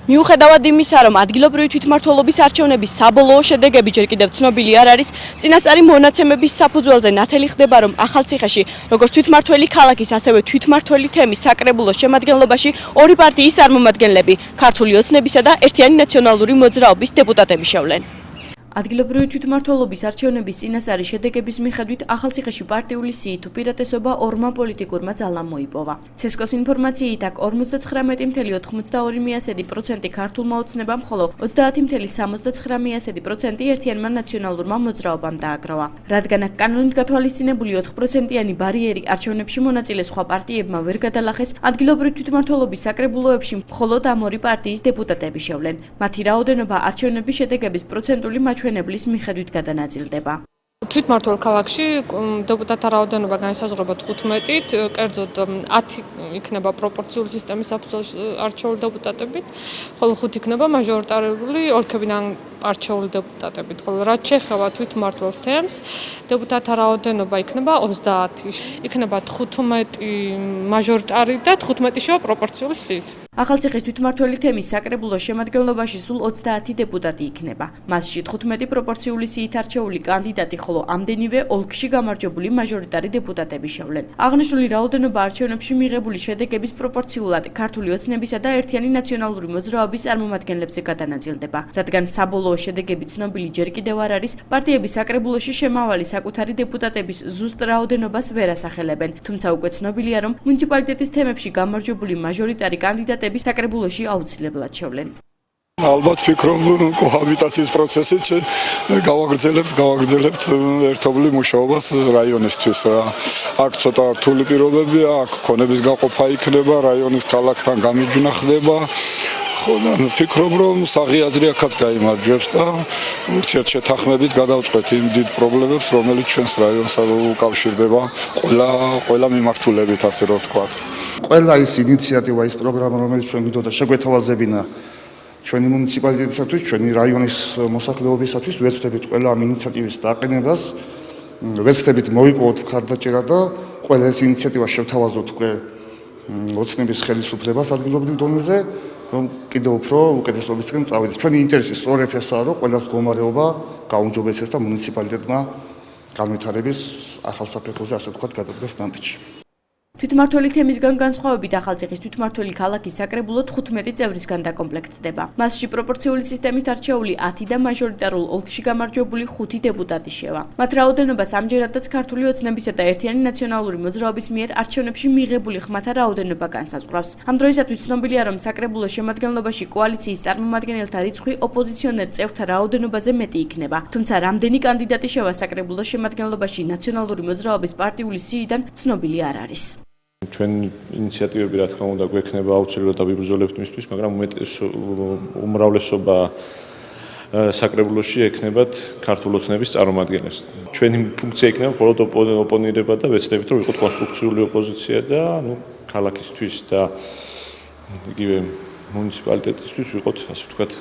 მიუხედავად იმისა, რომ ადგილობრივი თვითმმართველობის არჩევნების საბოლოო შედეგები ჯერ კიდევ ცნობილი არ არის, წინასწარი მონაცემების საფუძველზე ნათელი ხდება, რომ ახალციხეში, როგორც თვითმმართველი ქალაქის, ასევე თვითმმართველი თემის საკრებულოს შემადგენლობაში ორი პარტიის წარმომადგენლები, ქართული ოცნებისა და ერთიანი ნაციონალური მოძრაობის დეპუტატები შევლენ. ადგილობრივი თვითმმართველობის არჩევნების წინასწარი შედეგების მიხედვით ახალციხეში პარტიული სიით უპირატესობა ორმა პოლიტიკურმა ძალამ მოიპოვა. ცესკოს ინფორმაციით აქ 52.82% ქართულმა ოცნებამ, ხოლო 30.79% ერთიანმა ნაციონალურმა მოძრაობამ დააგროვა. რადგან აქ კანონით გათვალისწინებული 4%-იანი ბარიერი არჩევნებში მონაწილე სხვა პარტიებმა ვერ გადალახეს, ადგილობრივი თვითმმართველობის საკრებულოებში მხოლოდ ამ ორი პარტიის დეპუტატები შევლენ. მათი რაოდენობა არჩევნების შედეგების პროცენტული ჩვენებლის მიხედვით გადანაწილდება. თვითმმართველ ქალაქში დეპუტატთა რაოდენობა განისაზღვრება 15-ით, კერძოდ 10 იქნება პროპორციული სისტემის საფუძველზე არჩეული დეპუტატებით, ხოლო 5 იქნება მაჟორიტარული ოლქებიდან არჩეული დეპუტატებით, ხოლო რაც შეეხება თვითმმართველ თემს, დეპუტატთა რაოდენობა იქნება 30, იქნება 15 მაჟორიტარი და 15 შევა პროპორციული სიით. ახალციხის თვითმმართველი თემის საკრებულოს შემადგენლობაში სულ 30 დეპუტატი იქნება. მასში 15 პროპორციული სიით არჩეული კანდიდატი, ხოლო ამდენივე ოლქში გამარჯვებული მაჟორიტარი დეპუტატები შევლენ. აღნიშნული რაოდენობა არჩევნებში მიღებული შედეგების პროპორციულად ქართული ოცნებისა და ერთიანი ნაციონალური მოძრაობის წარმომადგენლებზე გადანაწილდება. რადგან საბოლოო შედეგები ცნობილი ჯერ კიდევ არ არის, პარტიების საკრებულოში შემავალი საკუთარი დეპუტატების ზუსტ რაოდენობას ვერ ასახელებენ. თუმცა უკვე ცნობილია, რომ მუნიციპალიტეტის თემებში გამარჯვებული მაჟორიტარი კანდიდატები საკრებულოში აუცილებლად შევლენ. ალბათ ვფიქრობ, კოჰაბიტაციის პროცესით გავაგრძელებთ ერთობლივ მუშაობას რაიონისთვის. აქ ცოტა რთული პირობებია, აქ ქონების გაყოფა იქნება, რაიონის ქალაქთან გამიჯვნა ხდება. ვფიქრობ, რომ საღი აქაც გაიმარჯვებს და ურთიერთშეთანხმებით გადავწყვეტ იმ დიდ პრობლემებს, რომელიც ჩვენს რაიონს უკავშირდება ყველა მიმართულებით, ასე რომ ვთქვათ. ყველა ის ინიციატივა, ის პროგრამა, რომელიც ჩვენ გვინდოდა შეგვეთავაზებინა ჩვენი მუნიციპალიტეტისათვის, ჩვენი რაიონის მოსახლეობისათვის, ვეცდებით ყველა ამ ინიციატივის დაყენებას, ვეცდებით მოვიპოვოთ მხარდაჭერა და ყველა ეს ინიციატივა შევთავაზოთ უკვე ოცნების ხელისუფლებას ადგილობრივ დონეზე, რომ კიდევ უფრო უკეთესობისკენ წავიდეს. ჩვენი ინტერესი სწორედ ესაა, რომ ყველა მდგომარეობა გაუმჯობესდეს და მუნიციპალიტეტმა განვითარების ახალ საფეხურზე, ასე ვთქვათ, გადადგეს დამტკიცში. თვითმმართველი თემისგან განსხვავებით ახალციხის თვითმმართველი ქალაქის საკრებულო 15 წევრისგან დაკომპლექტდება. მასში პროპორციული სისტემით არჩეული 10 და მაჟორიტარულ ოლქში გამარჯვებული 5 დეპუტატი შევა. მათ რაოდენობას ამჯერადაც ქართული ოცნებისა და ერთიანი ნაციონალური მოძრაობის მიერ არჩევნებში მიღებული ხმათა რაოდენობა განსაზღვრავს. ამ დროისათვის ცნობილია, რომ საკრებულოს შემადგენლობაში კოალიციის წარმომადგენელთა რიცხვი ოპოზიციონერ წევრთა რაოდენობაზე მეტი იქნება. თუმცა რამდენი კანდიდატი შევა საკრებულოს შემადგენლობაში ნაციონალური მოძრაობის პარტიული სიიდან ცნობილი არ არის. ჩვენ ინიციატივები რა თქმა უნდა გვექნება აუცილებლად ვიბრძოლებთ მისთვის, მაგრამ უმრავლესობა საკრებულოში ექნებათ ქართულ ოცნების წარმომადგენლებს. ჩვენი ფუნქცია იქნება მხოლოდ ოპონირება და ვეცდებით რომ ვიყოთ კონსტრუქციული ოპოზიცია და ქალაქისთვის და იგივე მუნიციპალიტეტისთვის ვიყოთ, ასე ვთქვათ,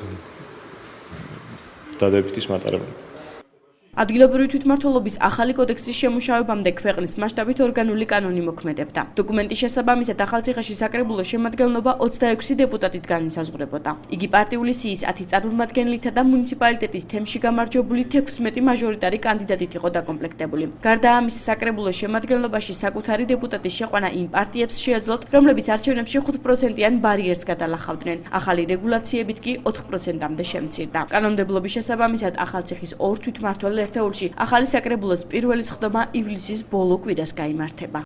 დადებითის მატარებლები. ადგილობრივი თვითმმართველობის ახალი კოდექსის შემუშავებამდე ქვეყნის მასშტაბით ორგანული კანონი მოქმედებდა. დოკუმენტის შესაბამისად ახალციხეში საკრებულოს შემადგენლობა 26 დეპუტატით განისაზღვრებოდა. იგი პარტიული სიის 10 წარმომადგენლითა და მუნიციპალიტეტის თემში გამარჯვებული 16 მაჟორიტარი კანდიდატით იყო დაკომპლექტებული. გარდა ამისა, საკრებულოს შემადგენლობაში საკუთარი დეპუტატის შეყვანა იმ პარტიებს შეეძლოთ, რომლებიც არჩევნებში 5%-იან ბარიერს გადალახავდნენ. ახალი რეგულაციებით კი 4%-მდე შემცირდა. კანონმდებლობის შესაბამისად ახალციხის ორ თვითმმართველ ერთეულში ახალი საკრებულოს პირველი სხდომა ივლისის ბოლო კვირას გაიმართება.